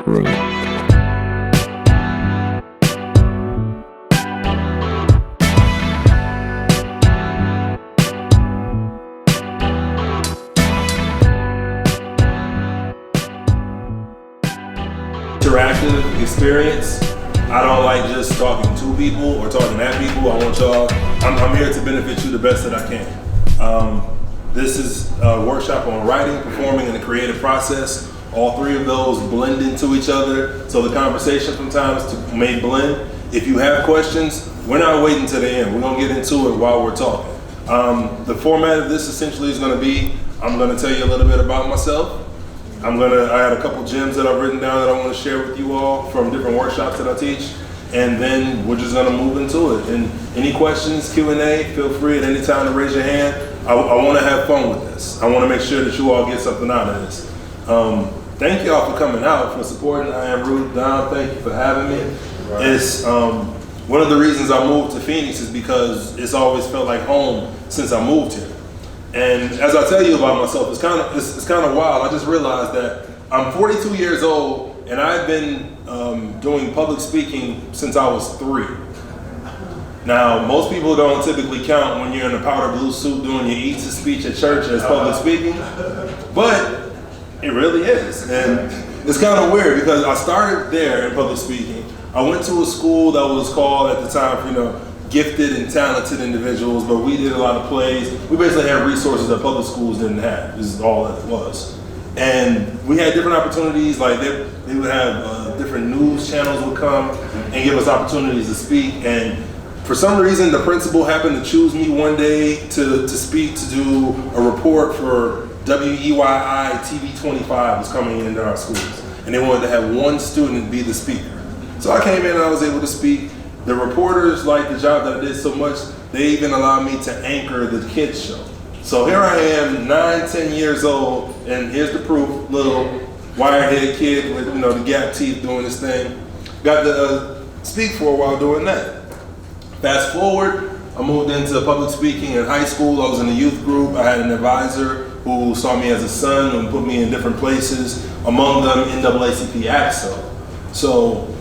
Really. Interactive experience. I don't like just talking to people or talking at people. I want y'all, I'm here to benefit you the best that I can. This is a workshop on writing, performing, and the creative process. All three of those blend into each other, so the conversation sometimes may blend. If you have questions, we're not waiting to the end. We're gonna get into it while we're talking. The format of this essentially is gonna be, I'm gonna tell you a little bit about myself. I had a couple gems that I've written down that I want to share with you all from different workshops that I teach, and then we're just going to move into it. And any questions, Q&A, feel free at any time to raise your hand. I want to have fun with this. I want to make sure that you all get something out of this. Thank y'all for coming out, for supporting I Am Ruth. Don, thank you for having me. Right. It's one of the reasons I moved to Phoenix is because it's always felt like home since I moved here. And as I tell you about myself, it's kind of wild. I just realized that I'm 42 years old, and I've been doing public speaking since I was 3. Now, most people don't typically count when you're in a powder blue suit doing your eats and speech at church as public speaking, but it really is. And it's kind of weird because I started there in public speaking. I went to a school that was called at the time, gifted and talented individuals, but we did a lot of plays. We basically had resources that public schools didn't have, is all that it was. And we had different opportunities, like they would have different news channels would come and give us opportunities to speak. And for some reason, the principal happened to choose me one day to speak, to do a report for WEYI TV 25 was coming into our schools. And they wanted to have one student be the speaker. So I came in and I was able to speak. The reporters liked the job that I did so much, they even allowed me to anchor the kids show. So here I am, 9, 10 years old, and here's the proof, little wirehead kid with the gap teeth doing this thing. Got to speak for a while doing that. Fast forward, I moved into public speaking in high school. I was in a youth group. I had an advisor who saw me as a son and put me in different places, among them NAACP AXO. So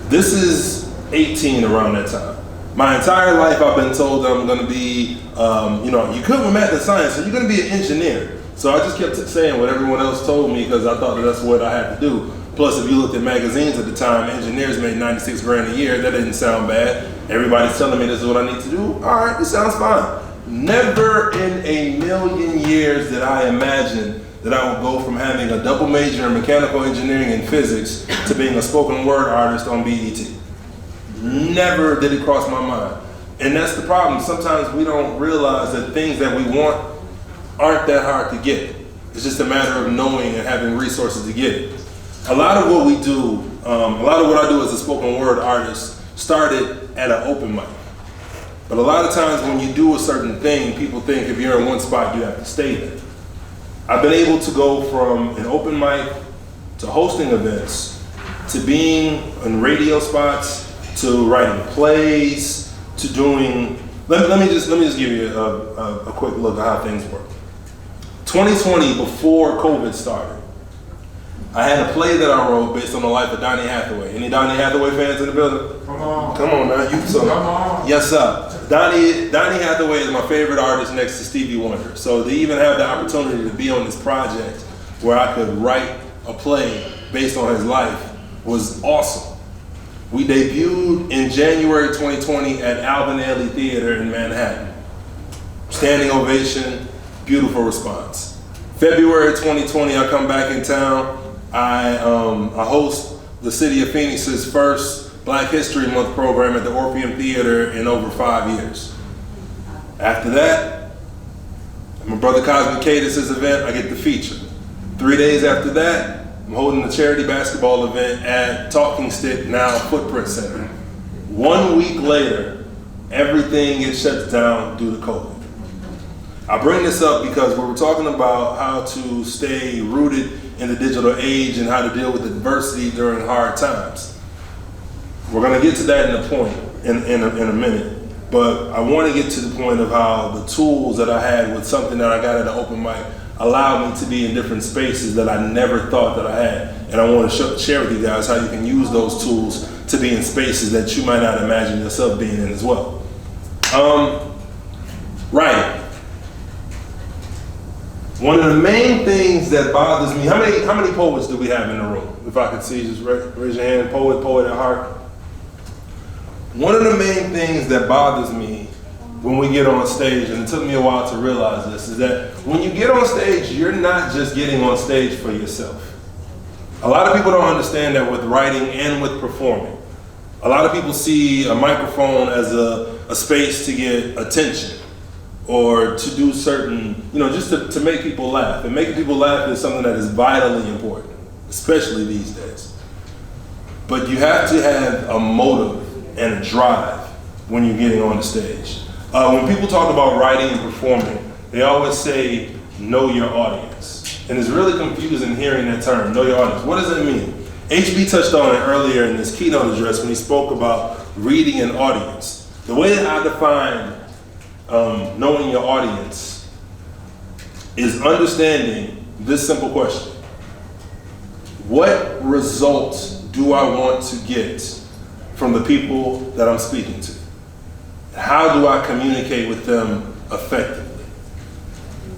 this is 18 around that time. My entire life I've been told that I'm going to be, you could with math and science, so you're going to be an engineer. So I just kept saying what everyone else told me because I thought that's what I had to do. Plus, if you looked at magazines at the time, engineers made 96 grand a year. That didn't sound bad. Everybody's telling me this is what I need to do. All right, this sounds fine. Never in a million years did I imagine that I would go from having a double major in mechanical engineering and physics to being a spoken word artist on BET. Never did it cross my mind. And that's the problem. Sometimes we don't realize that things that we want aren't that hard to get. It's just a matter of knowing and having resources to get it. A lot of what we do, a lot of what I do as a spoken word artist started at an open mic. But a lot of times when you do a certain thing, people think if you're in one spot, you have to stay there. I've been able to go from an open mic to hosting events, to being in radio spots, to writing plays, to doing, let me just give you a quick look at how things work. 2020, before COVID started, I had a play that I wrote based on the life of Donny Hathaway. Any Donny Hathaway fans in the building? Come on now, you so. Come on. Yes, sir. Donny Hathaway is my favorite artist next to Stevie Wonder. So to even have the opportunity to be on this project where I could write a play based on his life was awesome. We debuted in January 2020 at Alvin Ailey Theater in Manhattan. Standing ovation, beautiful response. February 2020, I come back in town. I host the City of Phoenix's first Black History Month program at the Orpheum Theater in over 5 years. After that, my brother Cosmic Cadis' event, I get the feature. 3 days after that, I'm holding a charity basketball event at Talking Stick, now Footprint Center. 1 week later, everything gets shut down due to COVID. I bring this up because we were talking about how to stay rooted in the digital age and how to deal with adversity during hard times. We're gonna get to that in a minute, but I wanna get to the point of how the tools that I had with something that I got at an open mic allowed me to be in different spaces that I never thought that I had. And I want to share with you guys how you can use those tools to be in spaces that you might not imagine yourself being in as well. Writing. One of the main things that bothers me, how many poets do we have in the room? If I could see, just raise your hand, poet at heart. One of the main things that bothers me when we get on stage, and it took me a while to realize this, is that when you get on stage, you're not just getting on stage for yourself. A lot of people don't understand that with writing and with performing. A lot of people see a microphone as a space to get attention or to do certain, just to make people laugh. And making people laugh is something that is vitally important, especially these days. But you have to have a motive and a drive when you're getting on the stage. When people talk about writing and performing, they always say, know your audience. And it's really confusing hearing that term, know your audience. What does that mean? HB touched on it earlier in his keynote address when he spoke about reading an audience. The way that I define knowing your audience is understanding this simple question. What results do I want to get from the people that I'm speaking to? How do I communicate with them effectively?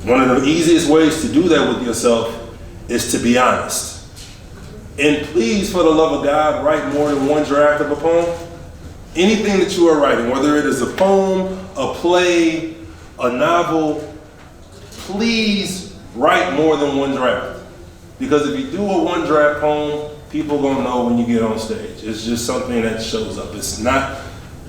One of the easiest ways to do that with yourself is to be honest. And please, for the love of God, write more than one draft of a poem. Anything that you are writing, whether it is a poem, a play, a novel, please write more than one draft. Because if you do a one draft poem, people are gonna know when you get on stage. It's just something that shows up. It's not,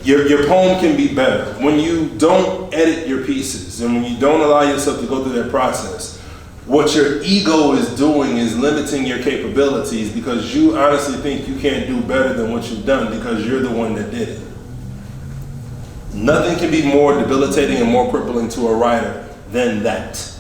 your poem can be better. When you don't edit your pieces and when you don't allow yourself to go through that process, what your ego is doing is limiting your capabilities because you honestly think you can't do better than what you've done because you're the one that did it. Nothing can be more debilitating and more crippling to a writer than that.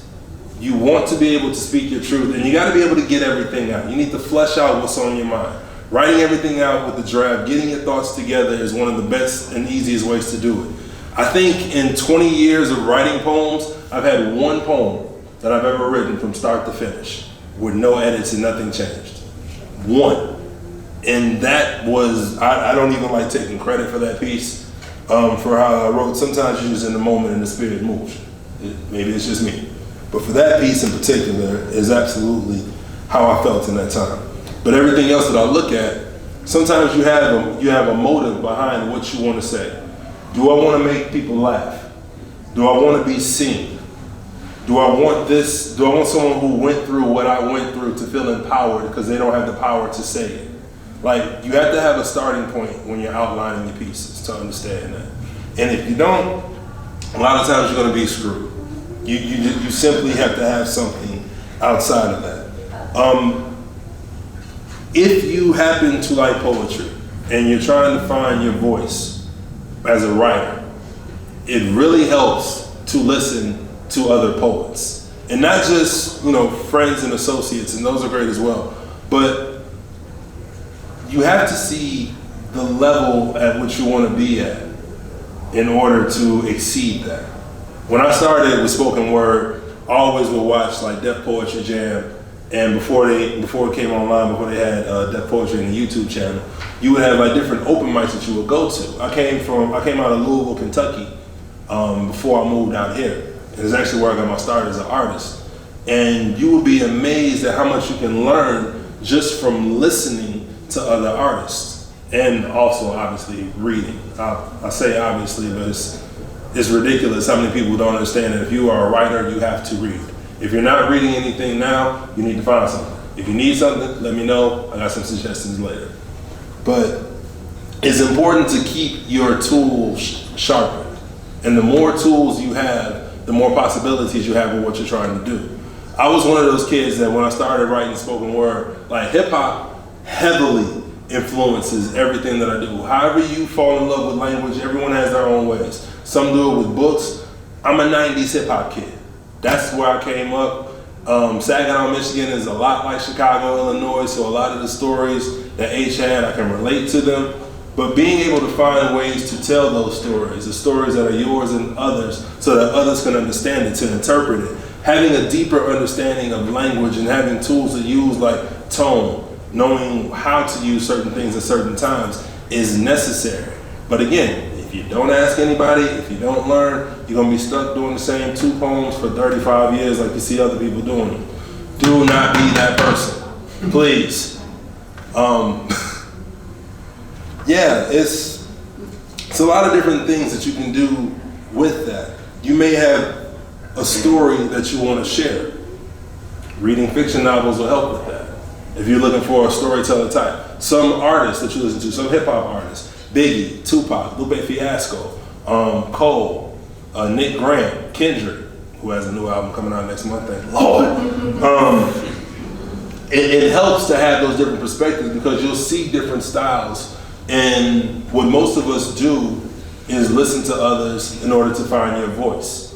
You want to be able to speak your truth and you got to be able to get everything out. You need to flesh out what's on your mind. Writing everything out with the draft, getting your thoughts together is one of the best and easiest ways to do it. I think in 20 years of writing poems, I've had one poem that I've ever written from start to finish with no edits and nothing changed. One. And that was, I don't even like taking credit for that piece, for how I wrote. Sometimes you're just in the moment and the spirit moves. Maybe it's just me. But for that piece in particular is absolutely how I felt in that time. But everything else that I look at, sometimes you have a motive behind what you want to say. Do I want to make people laugh? Do I want to be seen? Do I want this? Do I want someone who went through what I went through to feel empowered because they don't have the power to say it? Like, you have to have a starting point when you're outlining your pieces to understand that. And if you don't, a lot of times you're going to be screwed. You simply have to have something outside of that. If you happen to like poetry and you're trying to find your voice as a writer, it really helps to listen to other poets. And not just, friends and associates, and those are great as well. But you have to see the level at which you want to be at in order to exceed that. When I started with spoken word, I always would watch like Def Poetry Jam, and before it came online, before they had Def Poetry in the YouTube channel, you would have like different open mics that you would go to. I came out of Louisville, Kentucky, before I moved out here. And it's actually where I got my start as an artist. And you would be amazed at how much you can learn just from listening to other artists. And also, obviously, reading. I say obviously, but it's ridiculous how many people don't understand that if you are a writer, you have to read. If you're not reading anything now, you need to find something. If you need something, let me know. I got some suggestions later. But it's important to keep your tools sharpened. And the more tools you have, the more possibilities you have with what you're trying to do. I was one of those kids that when I started writing spoken word, like hip hop heavily influences everything that I do. However you fall in love with language, everyone has their own ways. Some do it with books. I'm a 90s hip hop kid. That's where I came up. Saginaw, Michigan is a lot like Chicago, Illinois, so a lot of the stories that H had, I can relate to them. But being able to find ways to tell those stories, the stories that are yours and others, so that others can understand it, to interpret it, Having a deeper understanding of language and having tools to use like tone, knowing how to use certain things at certain times is necessary. But again, if you don't ask anybody, if you don't learn, you're gonna be stuck doing the same 2 poems for 35 years like you see other people doing them. Do not be that person, please. Yeah, it's a lot of different things that you can do with that. You may have a story that you want to share. Reading fiction novels will help with that. If you're looking for a storyteller type. Some artists that you listen to, some hip hop artists, Biggie, Tupac, Lupe Fiasco, Cole, Nick Graham, Kendrick, who has a new album coming out next month, thank Lord. It helps to have those different perspectives because you'll see different styles. And what most of us do is listen to others in order to find your voice.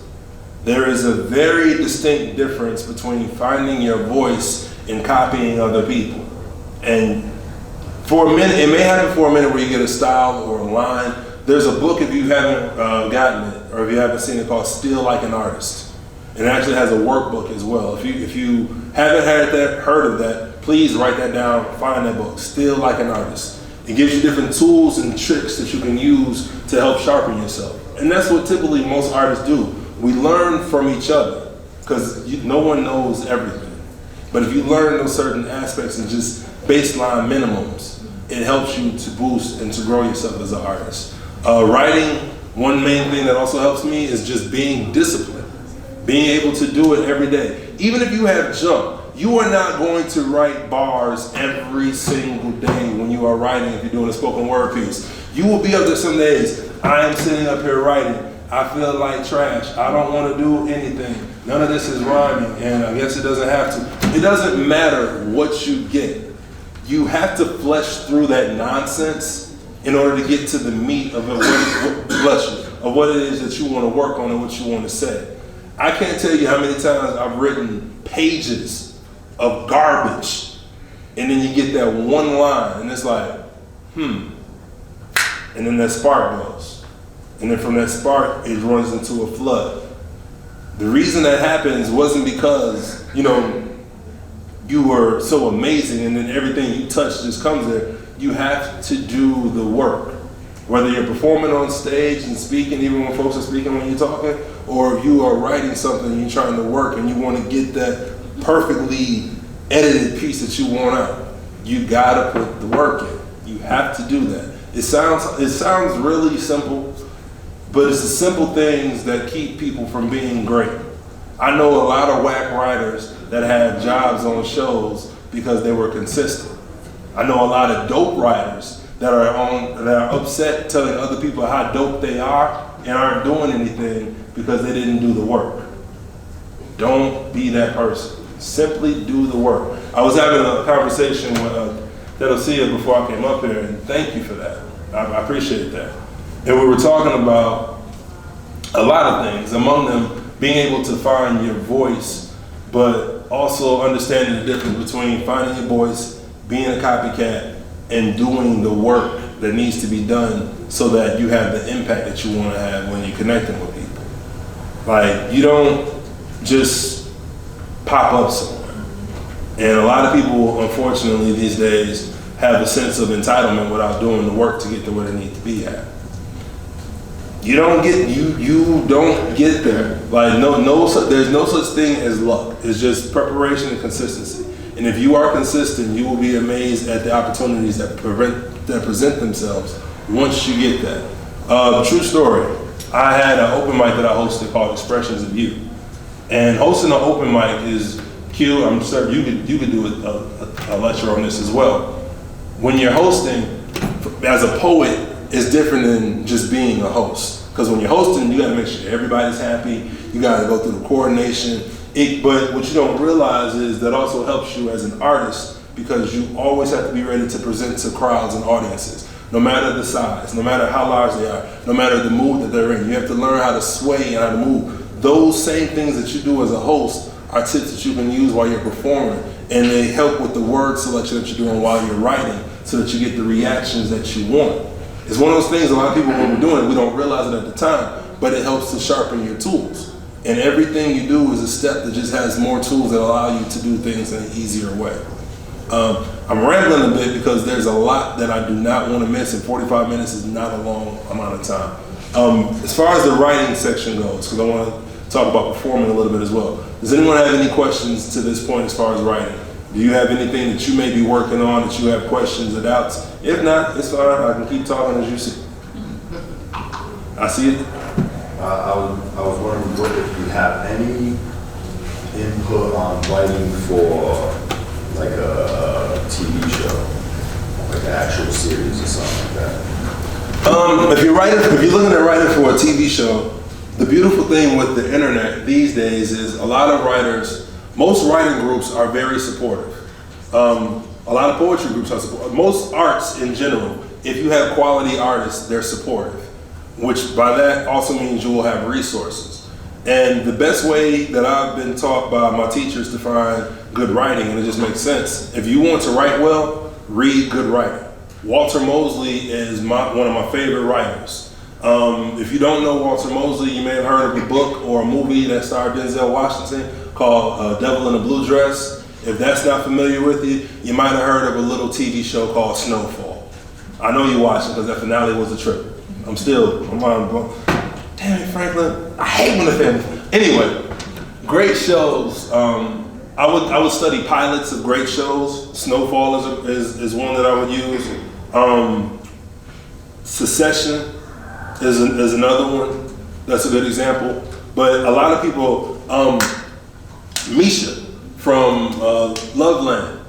There is a very distinct difference between finding your voice and copying other people. And for a minute, it may happen for a minute where you get a style or a line. There's a book, if you haven't gotten it, or if you haven't seen it, called Still Like an Artist. And it actually has a workbook as well. If you haven't heard of that, please write that down, find that book, Still Like an Artist. It gives you different tools and tricks that you can use to help sharpen yourself. And that's what typically most artists do. We learn from each other because no one knows everything. But if you learn those certain aspects and just baseline minimums, it helps you to boost and to grow yourself as an artist. Writing, one main thing that also helps me is just being disciplined, being able to do it every day. Even if you have junk, you are not going to write bars every single day when you are writing if you're doing a spoken word piece. You will be up there some days, I am sitting up here writing, I feel like trash, I don't want to do anything, none of this is rhyming, and I guess it doesn't have to. It doesn't matter what you get. You have to flesh through that nonsense in order to get to the meat of what it is that you want to work on and what you want to say. I can't tell you how many times I've written pages of garbage, and then you get that one line, and it's like, and then that spark goes. And then from that spark, it runs into a flood. The reason that happens wasn't because, you were so amazing and then everything you touch just comes there. You have to do the work. Whether you're performing on stage and speaking, even when folks are speaking when you're talking, or if you are writing something and you're trying to work and you want to get that perfectly edited piece that you want out, you gotta put the work in. You have to do that. It sounds really simple, but it's the simple things that keep people from being great. I know a lot of whack writers that have jobs on shows because they were consistent. I know a lot of dope writers that are upset telling other people how dope they are and aren't doing anything because they didn't do the work. Don't be that person. Simply do the work. I was having a conversation with Delosia before I came up here, and thank you for that. I appreciate that. And we were talking about a lot of things, among them being able to find your voice, but also understanding the difference between finding your voice, being a copycat, and doing the work that needs to be done so that you have the impact that you want to have when you're connecting with people. Like, you don't just pop up somewhere. And a lot of people, unfortunately, these days have a sense of entitlement without doing the work to get to where they need to be at. You don't get there. Like there's no such thing as luck. It's just preparation and consistency. And if you are consistent, you will be amazed at the opportunities that present themselves once you get that. True story. I had an open mic that I hosted called Expressions of You. And hosting an open mic is Q. I'm sure you could do a lecture on this as well. When you're hosting, as a poet, it's different than just being a host. Because when you're hosting, you gotta make sure everybody's happy. You gotta go through the coordination. But what you don't realize is that also helps you as an artist because you always have to be ready to present to crowds and audiences, no matter the size, no matter how large they are, no matter the mood that they're in. You have to learn how to sway and how to move. Those same things that you do as a host are tips that you can use while you're performing, and they help with the word selection that you're doing while you're writing so that you get the reactions that you want. It's one of those things a lot of people, when we're doing it, we don't realize it at the time, but it helps to sharpen your tools. And everything you do is a step that just has more tools that allow you to do things in an easier way. I'm rambling a bit because there's a lot that I do not want to miss, and 45 minutes is not a long amount of time. As far as the writing section goes, because I want to talk about performing a little bit as well. Does anyone have any questions to this point as far as writing? Do you have anything that you may be working on that you have questions or doubts? If not, it's fine. I can keep talking as you see. I see it. I was wondering what if you have any input on writing for like a TV show, like an actual series or something like that. If you're looking at writing for a TV show, the beautiful thing with the internet these days is a lot of writers, most writing groups are very supportive. A lot of poetry groups are supportive. Most arts in general, if you have quality artists, they're supportive, which by that also means you will have resources. And the best way that I've been taught by my teachers to find good writing, and it just makes sense, if you want to write well, read good writing. Walter Mosley is one of my favorite writers. If you don't know Walter Mosley, you may have heard of a book or a movie that starred Denzel Washington called Devil in a Blue Dress. If that's not familiar with you, you might have heard of a little TV show called Snowfall. I know you watched it because that finale was a trip. I'm mind blown. Damn it, Franklin. I hate when the family. Anyway, great shows. I would study pilots of great shows. Snowfall is one that I would use. Secession is another one. That's a good example. But a lot of people, Misha from Loveland.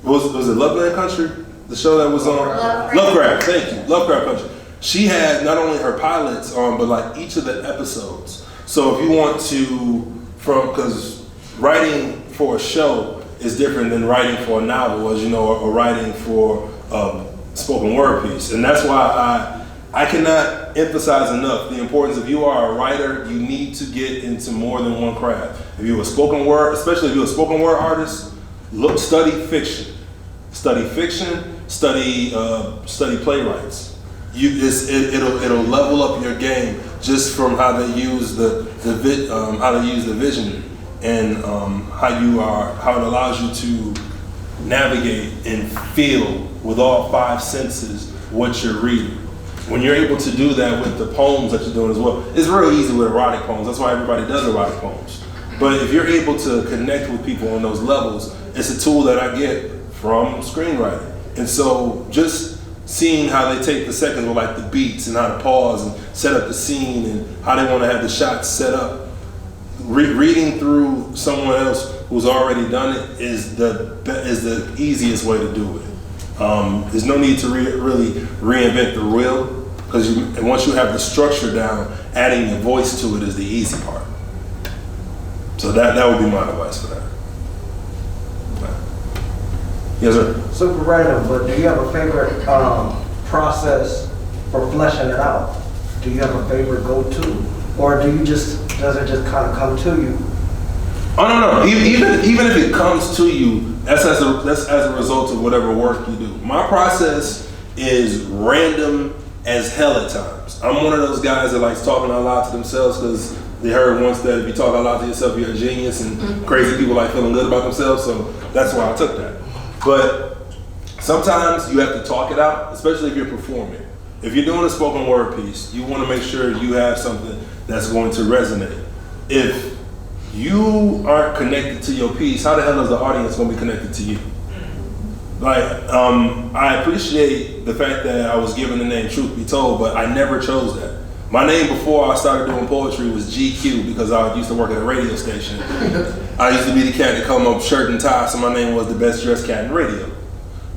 Was it Loveland Country? The show that was on? Lovecraft, thank you. Lovecraft Country. She had not only her pilots on, but like each of the episodes. So if you want to, because writing for a show is different than writing for a novel, as you know, or writing for a spoken word piece. And that's why I cannot emphasize enough the importance. If you are a writer, you need to get into more than one craft. If you're a spoken word, especially if you're a spoken word artist, study fiction. Study fiction, study playwrights. It'll level up your game just from how they use the vision and how it allows you to navigate and feel with all five senses what you're reading. When you're able to do that with the poems that you're doing as well, it's real easy with erotic poems. That's why everybody does erotic poems. But if you're able to connect with people on those levels, it's a tool that I get from screenwriting. And so just seeing how they take the seconds with like the beats and how to pause and set up the scene and how they want to have the shots set up. Reading through someone else who's already done it is the easiest way to do it. There's no need to really reinvent the wheel, because once you have the structure down, adding your voice to it is the easy part. So that would be my advice for that. Yes, sir. Super random, but do you have a favorite process for fleshing it out? Do you have a favorite go-to, or does it just kind of come to you? Oh no. Even if it comes to you, that's as a result of whatever work you do. My process is random as hell at times. I'm one of those guys that likes talking out loud to themselves, because they heard once that if you talk out loud to yourself, you're a genius, and crazy people like feeling good about themselves. So that's why I took that. But sometimes you have to talk it out, especially if you're performing. If you're doing a spoken word piece, you want to make sure you have something that's going to resonate. If you aren't connected to your piece, how the hell is the audience going to be connected to you? Like, I appreciate the fact that I was given the name Truth Be Told, but I never chose that. My name before I started doing poetry was GQ, because I used to work at a radio station. I used to be the cat that come up shirt and tie, so my name was the best dressed cat in radio.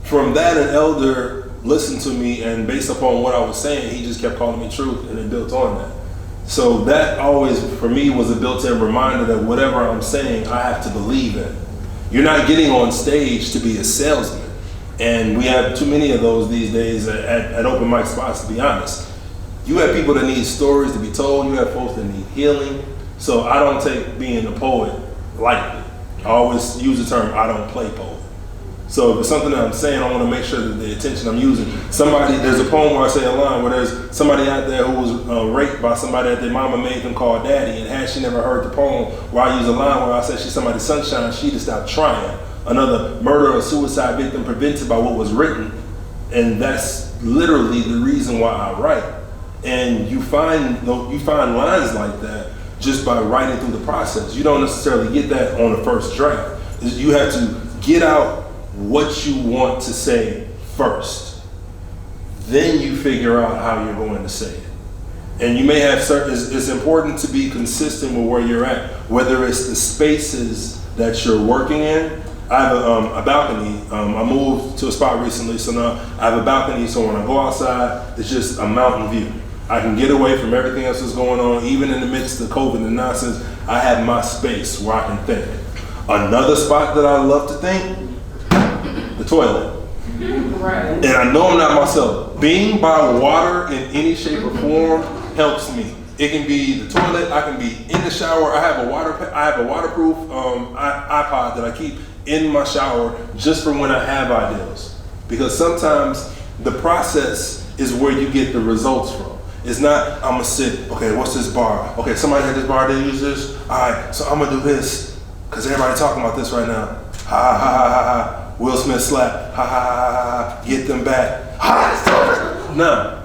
From that, an elder listened to me, and based upon what I was saying, he just kept calling me Truth, and it built on that. So that always, for me, was a built-in reminder that whatever I'm saying, I have to believe in. You're not getting on stage to be a salesman. And we have too many of those these days at open mic spots, to be honest. You have people that need stories to be told. You have folks that need healing. So I don't take being a poet lightly. I always use the term, I don't play poet. So if it's something that I'm saying, I want to make sure that the attention I'm using. There's a poem where I say a line where there's somebody out there who was raped by somebody that their mama made them call daddy, and had she never heard the poem where I use a line where I say she's somebody's sunshine, she'd have stopped trying. Another murder or suicide victim prevented by what was written, and that's literally the reason why I write. And you find lines like that just by writing through the process. You don't necessarily get that on the first draft. You have to get out what you want to say first. Then you figure out how you're going to say it. And you may have it's important to be consistent with where you're at, whether it's the spaces that you're working in. I have a balcony. I moved to a spot recently, so now I have a balcony, so when I go outside, it's just a mountain view. I can get away from everything else that's going on, even in the midst of COVID and nonsense. I have my space where I can think. Another spot that I love to think, the toilet. Right. And I know I'm not myself. Being by water in any shape or form helps me. It can be the toilet. I can be in the shower. I have a waterproof iPod that I keep in my shower just for when I have ideas. Because sometimes the process is where you get the results from. It's not, I'm gonna sit, okay, what's this bar? Okay, somebody had this bar, they use this. All right, so I'm gonna do this, because everybody's talking about this right now. Ha ha ha ha ha. Will Smith slap. Ha ha ha ha ha. Get them back. Ha. No.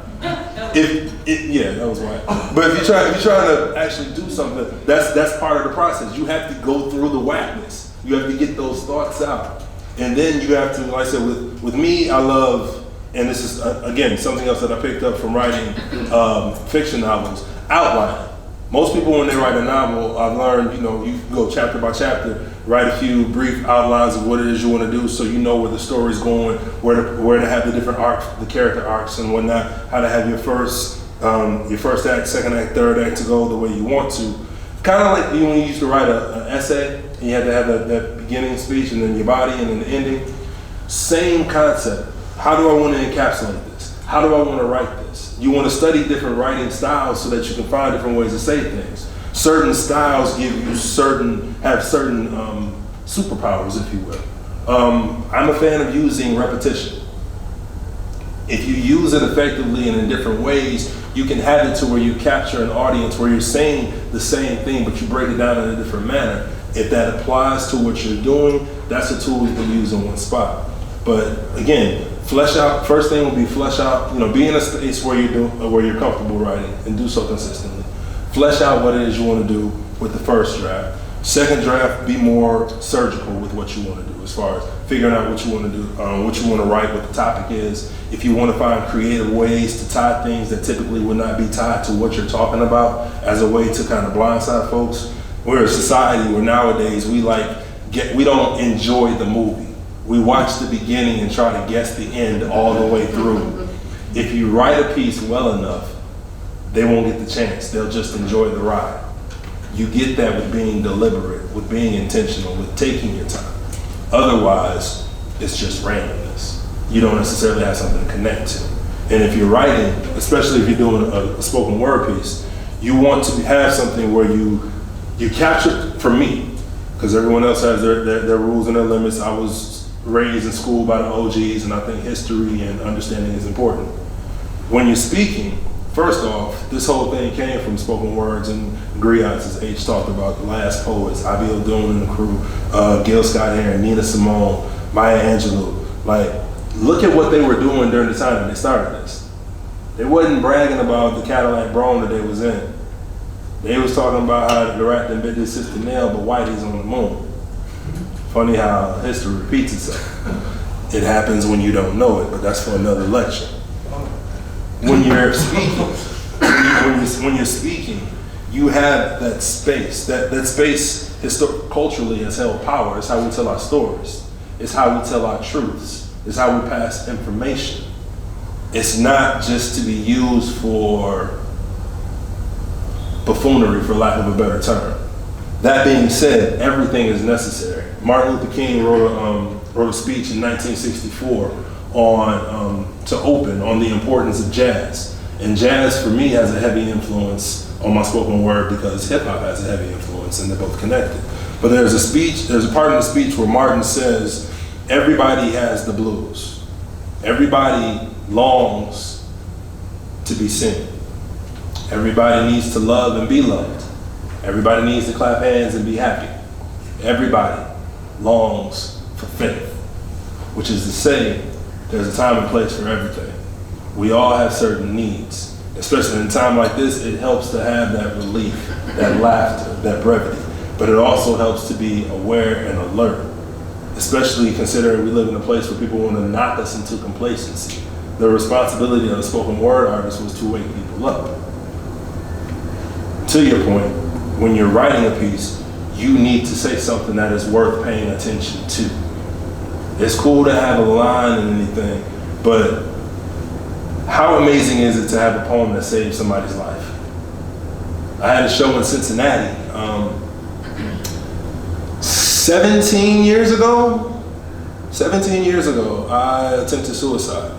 Yeah, that was right. But if you're trying to actually do something, that's part of the process. You have to go through the whackness. You have to get those thoughts out, and then you have to, like I said, with me, I love. And this is, again, something else that I picked up from writing fiction novels, outlining. Most people, when they write a novel, I've learned, you go chapter by chapter, write a few brief outlines of what it is you want to do so you know where the story's going, where to have the different arcs, the character arcs and whatnot, how to have your first act, second act, third act to go the way you want to. Kind of like when you used to write an essay, and you had to have that beginning speech and then your body and then the ending. Same concept. How do I want to encapsulate this? How do I want to write this? You want to study different writing styles so that you can find different ways to say things. Certain styles have certain superpowers, if you will. I'm a fan of using repetition. If you use it effectively and in different ways, you can have it to where you capture an audience where you're saying the same thing, but you break it down in a different manner. If that applies to what you're doing, that's a tool you can use in one spot. But again, flesh out. First thing will be flesh out. Be in a space where you're comfortable writing, and do so consistently. Flesh out what it is you want to do with the first draft. Second draft, be more surgical with what you want to do, as far as figuring out what you want to do, what you want to write, what the topic is. If you want to find creative ways to tie things that typically would not be tied to what you're talking about, as a way to kind of blindside folks. We're a society where nowadays we don't enjoy the movie. We watch the beginning and try to guess the end all the way through. If you write a piece well enough, they won't get the chance. They'll just enjoy the ride. You get that with being deliberate, with being intentional, with taking your time. Otherwise, it's just randomness. You don't necessarily have something to connect to. And if you're writing, especially if you're doing a spoken word piece, you want to have something where you capture, for me, because everyone else has their rules and their limits. I was raised in school by the OGs, and I think history and understanding is important. When you're speaking, first off, this whole thing came from spoken words and griots, as H talked about, the last poets, Ivy O'Doon and the crew, Gil Scott-Heron, Nina Simone, Maya Angelou. Look at what they were doing during the time that they started this. They wasn't bragging about the Cadillac Brougham that they was in. They was talking about how the rat done bit his sister nail, but Whitey's on the moon. Funny how history repeats itself. It happens when you don't know it, but that's for another lecture. When you're speaking, you have that space. That space culturally has held power. It's how we tell our stories. It's how we tell our truths. It's how we pass information. It's not just to be used for buffoonery, for lack of a better term. That being said, everything is necessary. Martin Luther King wrote a speech in 1964 to open on the importance of jazz. And jazz, for me, has a heavy influence on my spoken word because hip hop has a heavy influence, and they're both connected. But there's a part in the speech where Martin says, everybody has the blues. Everybody longs to be seen. Everybody needs to love and be loved. Everybody needs to clap hands and be happy. Everybody longs for faith, which is to say, there's a time and place for everything. We all have certain needs. Especially in a time like this, it helps to have that relief, that laughter, that brevity. But it also helps to be aware and alert, especially considering we live in a place where people want to knock us into complacency. The responsibility of a spoken word artist was to wake people up. To your point, when you're writing a piece, you need to say something that is worth paying attention to. It's cool to have a line and anything, but how amazing is it to have a poem that saved somebody's life? I had a show in Cincinnati 17 years ago, I attempted suicide.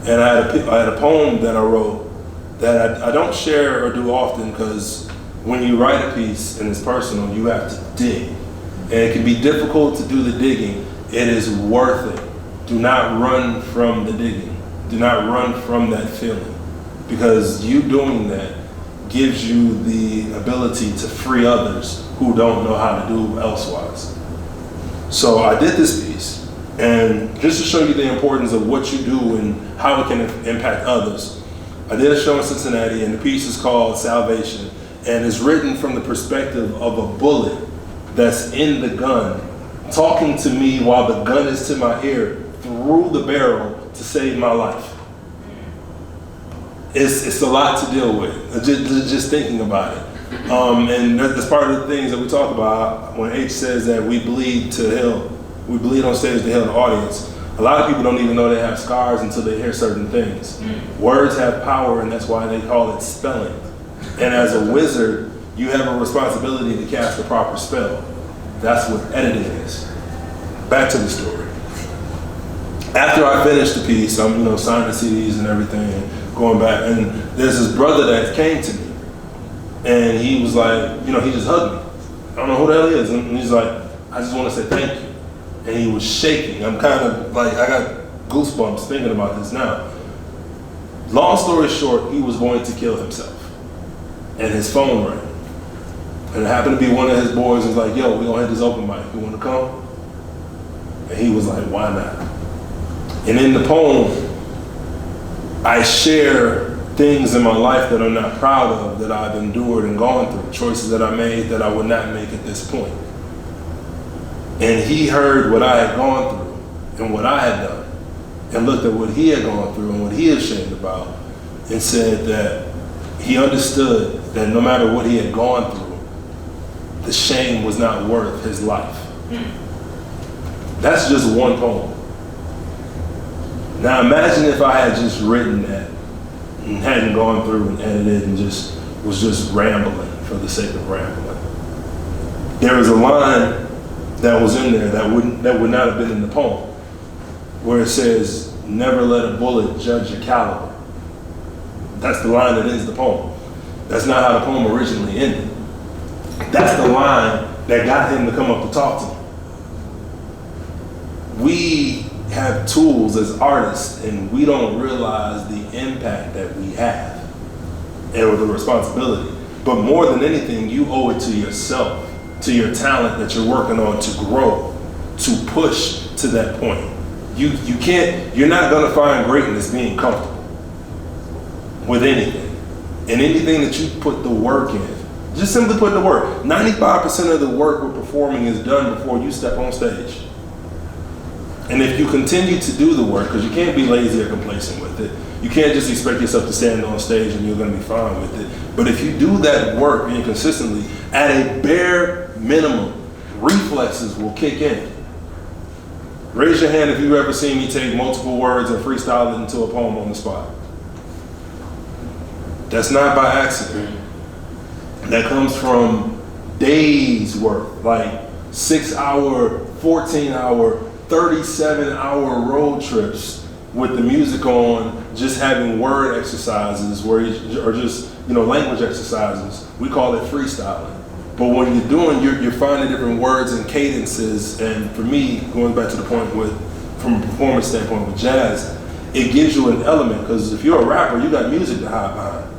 And I had a poem that I wrote that I don't share or do often, because when you write a piece and it's personal, you have to dig. And it can be difficult to do the digging. It is worth it. Do not run from the digging. Do not run from that feeling, because you doing that gives you the ability to free others who don't know how to do elsewise. So I did this piece, and just to show you the importance of what you do and how it can impact others, I did a show in Cincinnati, and the piece is called Salvation, and it's written from the perspective of a bullet that's in the gun, talking to me while the gun is to my ear through the barrel to save my life. It's a lot to deal with, just thinking about it. And that's part of the things that we talk about when H says that we bleed to heal. We bleed on stage to heal the audience. A lot of people don't even know they have scars until they hear certain things. Words have power, and that's why they call it spelling. And as a wizard, you have a responsibility to cast the proper spell. That's what editing is. Back to the story. After I finished the piece, I'm signing the CDs and everything, going back, and there's this brother that came to me, and he was like, he just hugged me. I don't know who the hell he is, and he's like, I just want to say thank you. And he was shaking. I'm kind of like, I got goosebumps thinking about this now. Long story short, he was going to kill himself, and his phone rang. And it happened to be one of his boys was like, yo, we gonna hit this open mic, you wanna come? And he was like, why not? And in the poem, I share things in my life that I'm not proud of, that I've endured and gone through, choices that I made that I would not make at this point. And he heard what I had gone through and what I had done, and looked at what he had gone through and what he was ashamed about, and said that he understood that no matter what he had gone through, the shame was not worth his life. That's just one poem. Now imagine if I had just written that and hadn't gone through and edited and was just rambling for the sake of rambling. There was a line that was in there that would not have been in the poem, where it says, never let a bullet judge your caliber. That's the line that ends the poem. That's not how the poem originally ended. That's the line that got him to come up to talk to me. We have tools as artists, and we don't realize the impact that we have and the responsibility. But more than anything, you owe it to yourself, to your talent that you're working on to grow, to push to that point. You're not gonna find greatness being comfortable with anything. And anything that you put the work in, just simply put the work. 95% of the work we're performing is done before you step on stage. And if you continue to do the work, because you can't be lazy or complacent with it, you can't just expect yourself to stand on stage and you're gonna be fine with it. But if you do that work being consistently, at a bare minimum, reflexes will kick in. Raise your hand if you've ever seen me take multiple words and freestyle it into a poem on the spot. That's not by accident. That comes from days worth, like 6-hour, 14-hour, 37-hour road trips with the music on, just having word exercises or just language exercises. We call it freestyling. But when you're doing, you're finding different words and cadences. And for me, going back to the point from a performance standpoint with jazz, it gives you an element, because if you're a rapper, you got music to hide behind.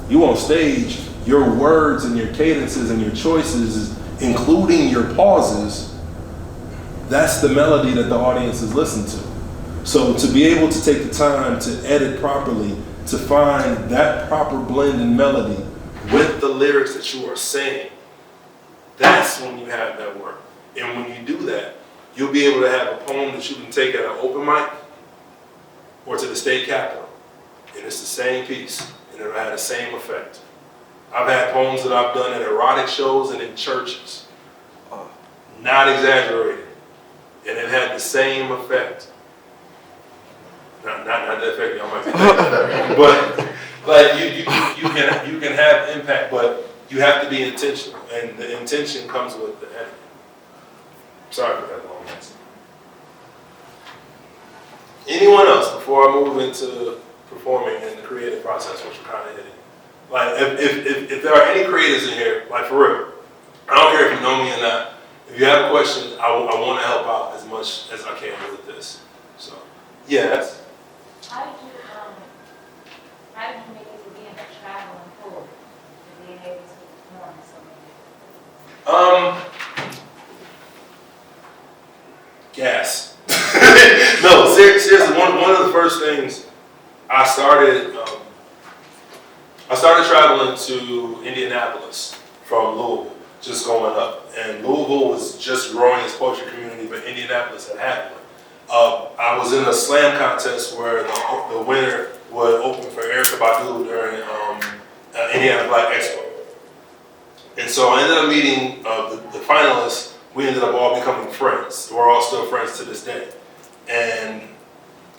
You on stage, your words and your cadences and your choices, including your pauses, that's the melody that the audience is listening to. So to be able to take the time to edit properly, to find that proper blend in melody with the lyrics that you are saying, that's when you have that work. And when you do that, you'll be able to have a poem that you can take at an open mic or to the state capitol, and it's the same piece, and it'll have the same effect. I've had poems that I've done at erotic shows and in churches, not exaggerated, and it had the same effect. Not that effect, I might be but like you can have impact, but you have to be intentional, and the intention comes with the editing. Sorry for that long answer. Anyone else before I move into performing and the creative process, which we're kind of hitting? Like, if there are any creators in here, like for real, I don't care if you know me or not. If you have a question, I want to help out as much as I can with this. So, yeah, that's. How did you make it to being a traveling poet and being able to perform so many? Gas. No, seriously, one of the first things I started traveling to Indianapolis from Louisville, just going up. And Louisville was just growing its poetry community, but Indianapolis had one. I was in a slam contest where the winner would open for Erykah Badu during Indiana Black Expo. And so I ended up meeting the finalists. We ended up all becoming friends. We're all still friends to this day. And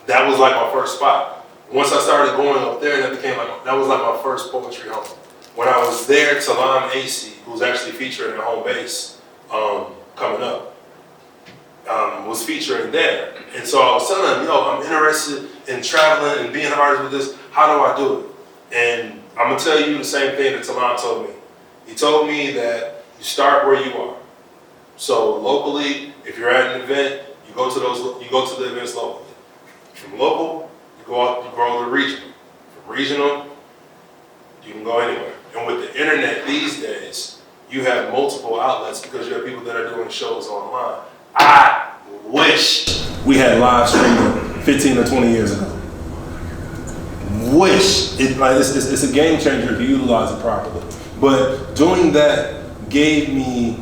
that was like my first spot. Once I started going up there, that was like my first poetry home. When I was there, Talam AC, who's actually featured in the home base coming up, was featuring there. And so I was telling him, I'm interested in traveling and being an artist with this. How do I do it? And I'm gonna tell you the same thing that Talam told me. He told me that you start where you are. So locally, if you're at an event, you go to the events locally. From local, you go to regional. From regional, you can go anywhere. And with the internet these days, you have multiple outlets because you have people that are doing shows online. I wish we had live streaming 15 or 20 years ago. Wish. It's a game changer if you utilize it properly. But doing that gave me,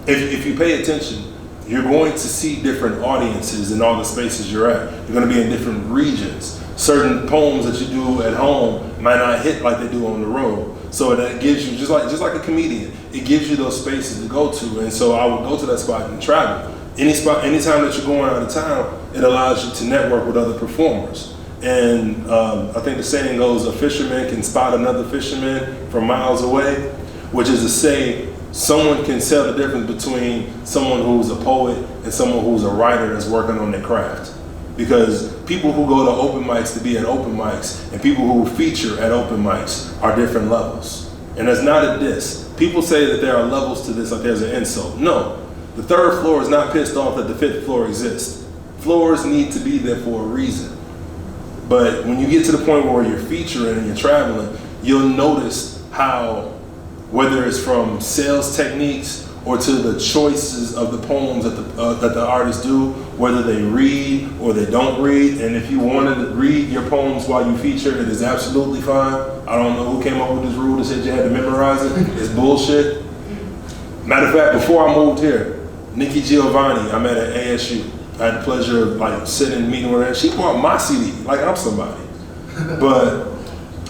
if you pay attention, you're going to see different audiences in all the spaces you're at. You're going to be in different regions. Certain poems that you do at home might not hit like they do on the road. So that gives you, just like a comedian, it gives you those spaces to go to. And so I would go to that spot and travel. Anytime that you're going out of town, it allows you to network with other performers. And I think the saying goes, a fisherman can spot another fisherman from miles away, which is to say, someone can tell the difference between someone who's a poet and someone who's a writer that's working on their craft. Because people who go to open mics to be at open mics and people who feature at open mics are different levels. And that's not a diss. People say that there are levels to this, like there's an insult. No, the third floor is not pissed off that the fifth floor exists. Floors need to be there for a reason. But when you get to the point where you're featuring and you're traveling, you'll notice how, whether it's from sales techniques or to the choices of the poems that the artists do, whether they read or they don't read. And if you wanted to read your poems while you feature, it is absolutely fine. I don't know who came up with this rule that said you had to memorize it. It's bullshit. Matter of fact, before I moved here, Nikki Giovanni, I met at ASU. I had the pleasure of sitting and meeting with her. She bought my CD, like I'm somebody. But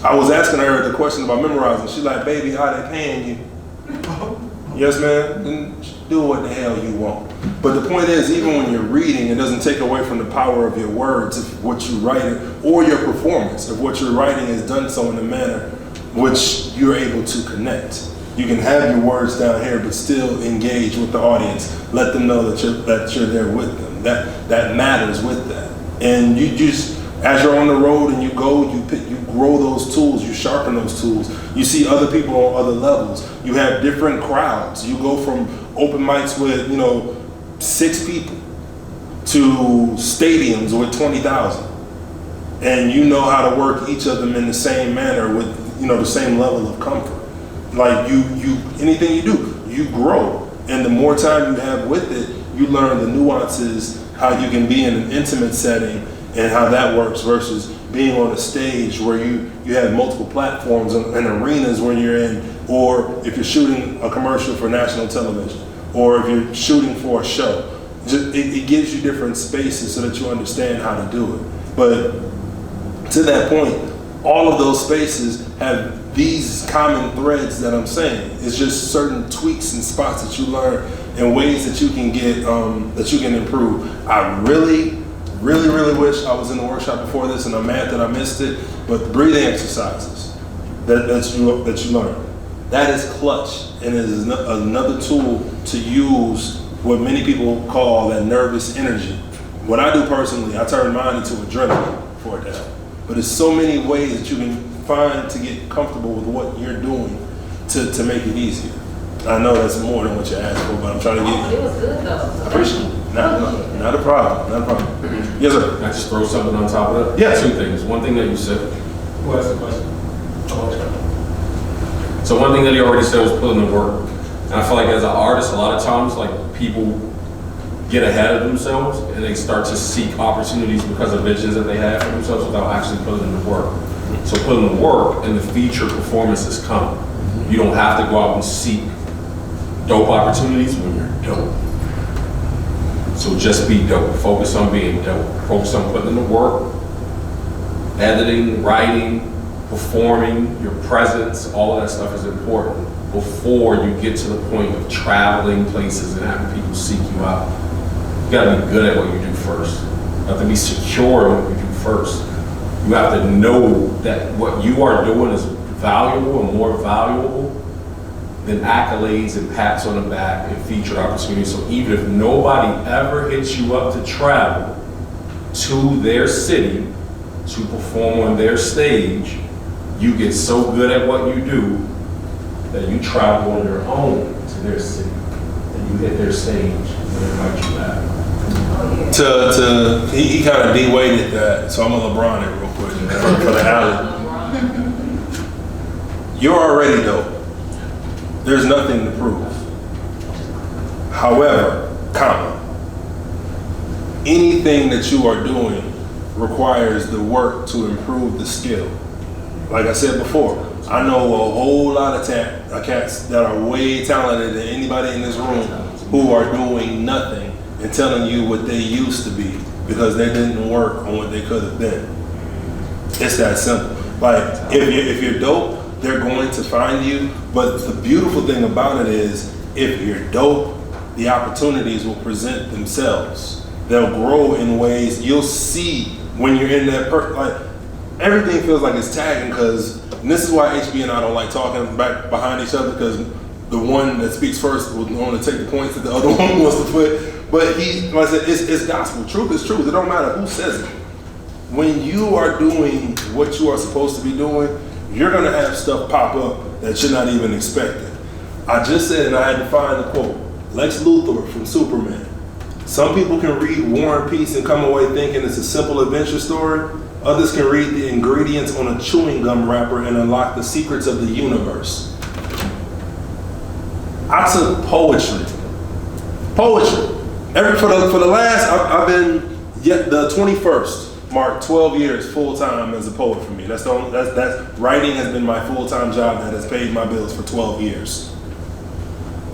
I was asking her the question about memorizing. She's like, baby, how they paying you? Yes, man, then do what the hell you want. But the point is, even when you're reading, it doesn't take away from the power of your words, of what you're writing, or your performance of what you're writing is done so in a manner which you're able to connect. You can have your words down here, but still engage with the audience. Let them know that you're there with them. That matters with that. And you just, as you're on the road and you go, you grow those tools, you sharpen those tools. You see other people on other levels. You have different crowds. You go from open mics with, 6 people to stadiums with 20,000. And you know how to work each of them in the same manner with, the same level of comfort. Like anything you do, you grow. And the more time you have with it, you learn the nuances, how you can be in an intimate setting and how that works versus being on a stage where you have multiple platforms and arenas where you're in, or if you're shooting a commercial for national television, or if you're shooting for a show. It gives you different spaces so that you understand how to do it. But to that point, all of those spaces have these common threads that I'm saying. It's just certain tweaks and spots that you learn and ways that you can get, that you can improve. I really wish I was in the workshop before this, and I'm mad that I missed it. But the breathing exercises that you learn, that is clutch, and it is another tool to use what many people call that nervous energy. What I do personally, I turn mine into adrenaline for a day. But there's so many ways that you can find to get comfortable with what you're doing to make it easier. I know that's more than what you asked for, but I'm trying to get you. It was good though. I appreciate it. Not a problem. Yes, sir. Can I just throw something on top of that? Yeah. 2 things. One thing that you said. Who asked the question? So one thing that he already said was put in the work. And I feel like as an artist, a lot of times, like, people get ahead of themselves and they start to seek opportunities because of visions that they have for themselves without actually putting in the work. So put in the work and the feature performances come. You don't have to go out and seek dope opportunities when you're dope. So just be dope. Focus on being dope. Focus on putting in the work, editing, writing, performing, your presence, all of that stuff is important before you get to the point of traveling places and having people seek you out. You gotta be good at what you do first. You have to be secure in what you do first. You have to know that what you are doing is valuable and more valuable than accolades and pats on the back and featured opportunities. So even if nobody ever hits you up to travel to their city to perform on their stage, you get so good at what you do that you travel on your own to their city and you hit their stage and they invite you back. He kind of de-weighted that, so I'm gonna LeBron it real quick for the alley. You're already dope. There's nothing to prove. However, anything that you are doing requires the work to improve the skill. Like I said before, I know a whole lot of cats that are way talented than anybody in this room who are doing nothing and telling you what they used to be because they didn't work on what they could have been. It's that simple. Like, if you're dope, they're going to find you. But the beautiful thing about it is, if you're dope, the opportunities will present themselves. They'll grow in ways you'll see when you're in that like, everything feels like it's tagging because, and this is why HB and I don't like talking back behind each other, because the one that speaks first will want to take the points that the other one wants to put. But like I said, it's gospel. Truth is truth. It don't matter who says it. When you are doing what you are supposed to be doing, you're gonna have stuff pop up that you're not even expecting. I just said, and I had to find the quote, Lex Luthor from Superman. Some people can read War and Peace and come away thinking it's a simple adventure story. Others can read the ingredients on a chewing gum wrapper and unlock the secrets of the universe. I took poetry. For the last, I've been the 21st. Mark 12 years full time as a poet for me. That's writing has been my full time job that has paid my bills for 12 years.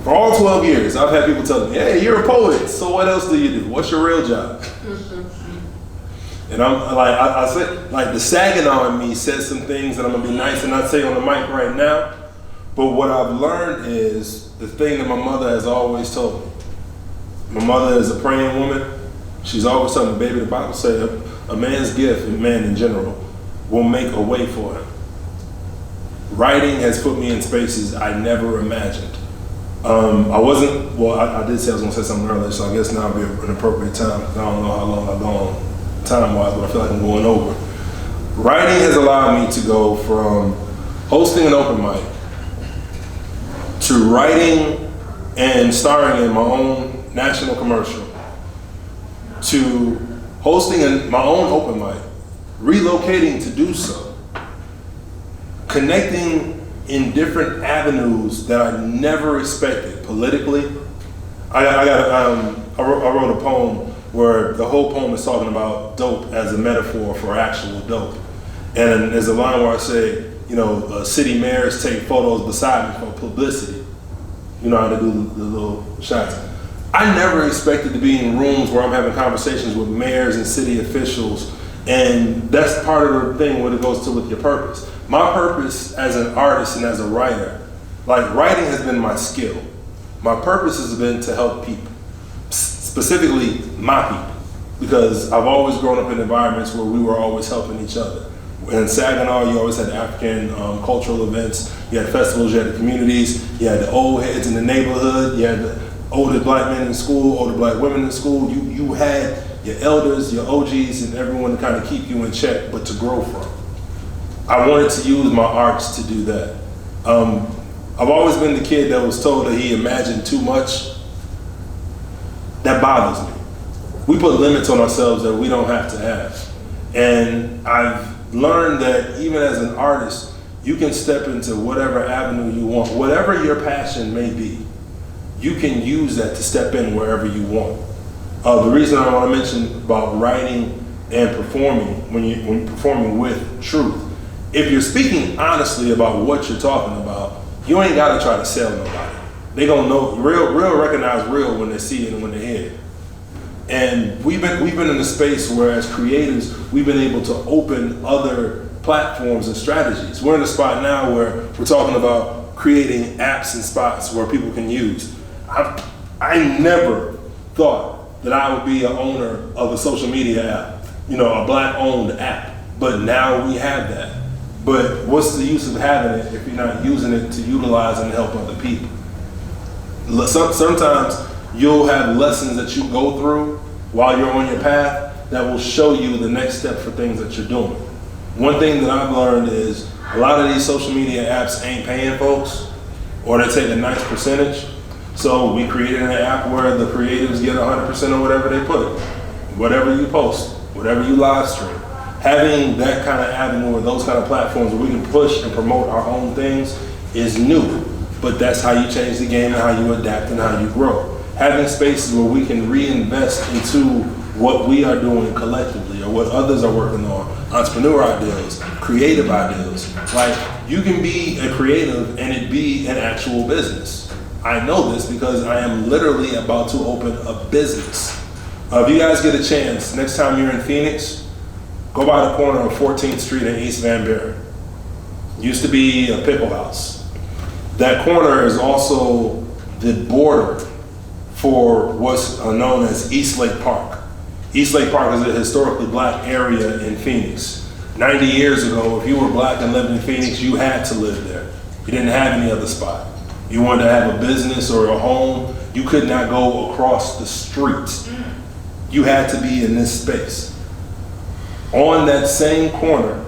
For all 12 years, I've had people tell me, "Hey, you're a poet. So what else do you do? What's your real job?" And I'm like, I said, like the sagging on me says some things that I'm gonna be nice and not say on the mic right now. But what I've learned is the thing that my mother has always told me. My mother is a praying woman. She's always telling me, baby, the Bible says a man's gift, a man in general, will make a way for him. Writing has put me in spaces I never imagined. I did say I was gonna say something earlier, so I guess now would be an appropriate time. I don't know how long I've gone time-wise, but I feel like I'm going over. Writing has allowed me to go from hosting an open mic, to writing and starring in my own national commercial, to hosting my own open mic, relocating to do so, connecting in different avenues that I never expected politically. I wrote a poem where the whole poem is talking about dope as a metaphor for actual dope. And there's a line where I say, city mayors take photos beside me for publicity. You know how to do the little shots. I never expected to be in rooms where I'm having conversations with mayors and city officials, and that's part of the thing when it goes to with your purpose. My purpose as an artist and as a writer, like writing has been my skill. My purpose has been to help people, specifically my people, because I've always grown up in environments where we were always helping each other. In Saginaw, you always had African cultural events, you had festivals, you had the communities, you had the old heads in the neighborhood, you had the older black men in school, older black women in school. You had your elders, your OGs, and everyone to kind of keep you in check, but to grow from. I wanted to use my arts to do that. I've always been the kid that was told that he imagined too much. That bothers me. We put limits on ourselves that we don't have to have. And I've learned that even as an artist, you can step into whatever avenue you want, whatever your passion may be. You can use that to step in wherever you want. The reason I want to mention about writing and performing, when you're performing with truth, if you're speaking honestly about what you're talking about, you ain't got to try to sell nobody. They gonna know, real recognize real when they see it and when they hear it. And we've been in a space where as creatives, we've been able to open other platforms and strategies. We're in a spot now where we're talking about creating apps and spots where people can use. I never thought that I would be an owner of a social media app, a black-owned app, but now we have that. But what's the use of having it if you're not using it to utilize and help other people? Sometimes you'll have lessons that you go through while you're on your path that will show you the next step for things that you're doing. One thing that I've learned is a lot of these social media apps ain't paying folks, or they take a nice percentage. So we created an app where the creatives get 100% of whatever they put, whatever you post, whatever you live stream. Having that kind of avenue or those kind of platforms where we can push and promote our own things is new, but that's how you change the game and how you adapt and how you grow. Having spaces where we can reinvest into what we are doing collectively or what others are working on, entrepreneur ideas, creative ideas. Like, you can be a creative and it be an actual business. I know this because I am literally about to open a business. If you guys get a chance, next time you're in Phoenix, go by the corner of 14th Street and East Van Buren. Used to be a pickle house. That corner is also the border for what's known as East Lake Park. East Lake Park is a historically black area in Phoenix. 90 years ago, if you were black and lived in Phoenix, you had to live there. You didn't have any other spot. You wanted to have a business or a home, you could not go across the street. You had to be in this space. On that same corner,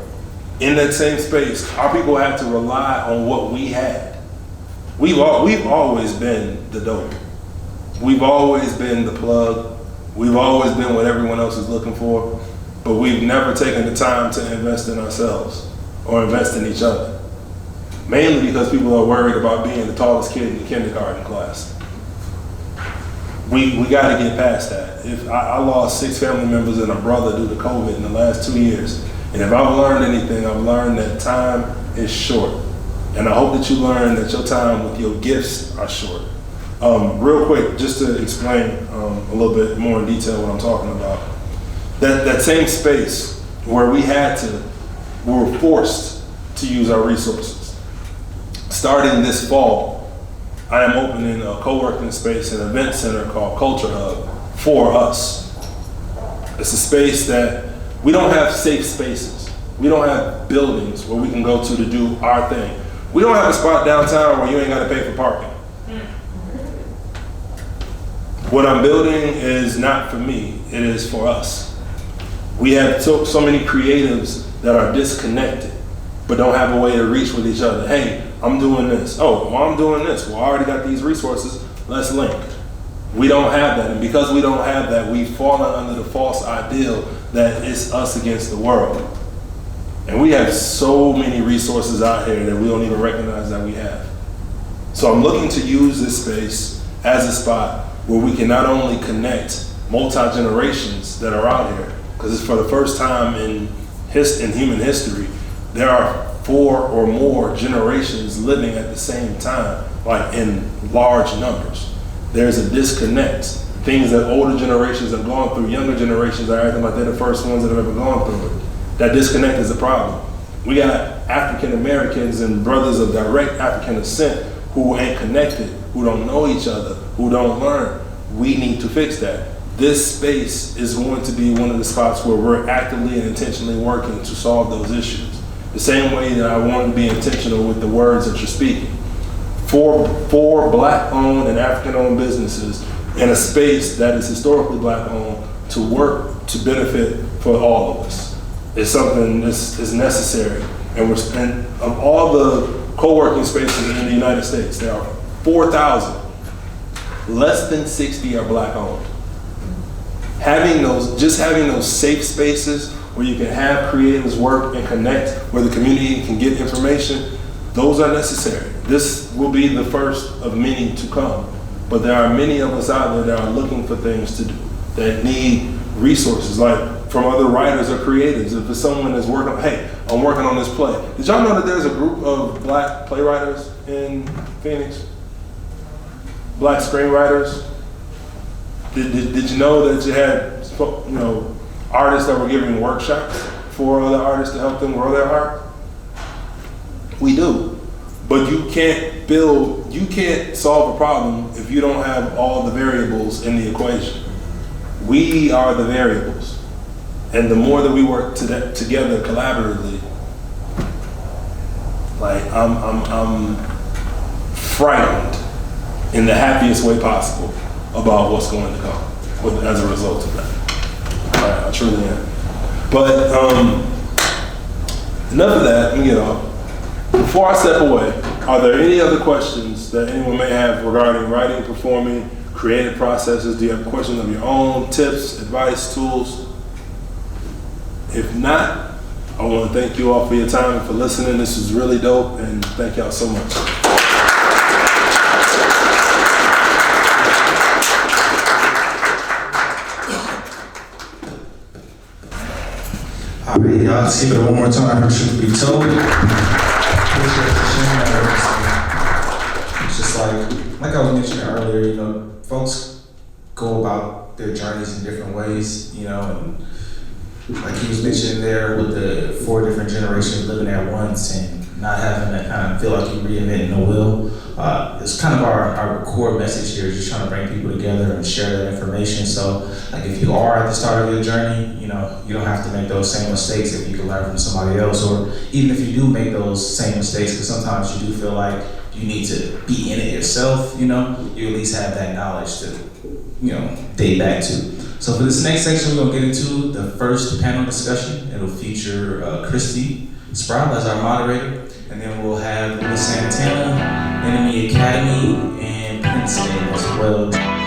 in that same space, our people had to rely on what we had. We've always been the dope. We've always been the plug. We've always been what everyone else is looking for, but we've never taken the time to invest in ourselves or invest in each other. Mainly because people are worried about being the tallest kid in the kindergarten class. We got to get past that. If I lost 6 family members and a brother due to COVID in the last 2 years, and if I've learned anything, I've learned that time is short. And I hope that you learn that your time with your gifts are short. Real quick, just to explain a little bit more in detail what I'm talking about. That same space where we were forced to use our resources. Starting this fall, I am opening a co-working space, an event center called Culture Hub for us. It's a space that we don't have safe spaces. We don't have buildings where we can go to do our thing. We don't have a spot downtown where you ain't got to pay for parking. What I'm building is not for me, it is for us. We have so many creatives that are disconnected. but don't have a way to reach with each other. Hey, I'm doing this. Oh, well, I'm doing this. Well, I already got these resources. Let's link. We don't have that. And because we don't have that, we've fallen under the false ideal that it's us against the world. And we have so many resources out here that we don't even recognize that we have. So I'm looking to use this space as a spot where we can not only connect multi-generations that are out here, because it's for the first time in human history, there are 4 or more generations living at the same time, like in large numbers. There's a disconnect. Things that older generations have gone through, younger generations are acting like they're the first ones that have ever gone through it. That disconnect is a problem. We got African Americans and brothers of direct African descent who ain't connected, who don't know each other, who don't learn. We need to fix that. This space is going to be one of the spots where we're actively and intentionally working to solve those issues. The same way that I want to be intentional with the words that you're speaking. For Black-owned and African-owned businesses in a space that is historically Black-owned to work to benefit for all of us. It's something that's necessary. And of all the co-working spaces in the United States, there are 4,000. Less than 60 are Black-owned. Having those safe spaces where you can have creatives work and connect, where the community can get information, those are necessary. This will be the first of many to come. But there are many of us out there that are looking for things to do, that need resources, like from other writers or creatives. If it's someone that's working, hey, I'm working on this play. Did y'all know that there's a group of Black playwriters in Phoenix? Black screenwriters? Did you know that you had, artists that were giving workshops for other artists to help them grow their art? We do. But you can't solve a problem if you don't have all the variables in the equation. We are the variables. And the more that we work together collaboratively, like I'm frightened in the happiest way possible about what's going to come as a result of that. I truly am. But enough of that, let me get off. Before I step away, are there any other questions that anyone may have regarding writing, performing, creative processes? Do you have questions of your own, tips, advice, tools? If not, I want to thank you all for your time and for listening. This was really dope, and thank y'all so much. All right, y'all, let's give it one more time for truth be told. Appreciate you sharing that. It's just like I was mentioning earlier, folks go about their journeys in different ways, and like he was mentioning there with the 4 different generations living at once and not having that kind of feel like you're reinventing the wheel. It's kind of our core message here, is just trying to bring people together and share that information. So like if you are at the start of your journey, you don't have to make those same mistakes if you can learn from somebody else, or even if you do make those same mistakes, because sometimes you do feel like you need to be in it yourself, you at least have that knowledge to, date back to. So for this next section, we're gonna get into the first panel discussion. It'll feature Christy Sprout as our moderator, and then we'll have Louis Santana, Enemy Academy, and Princeton as well.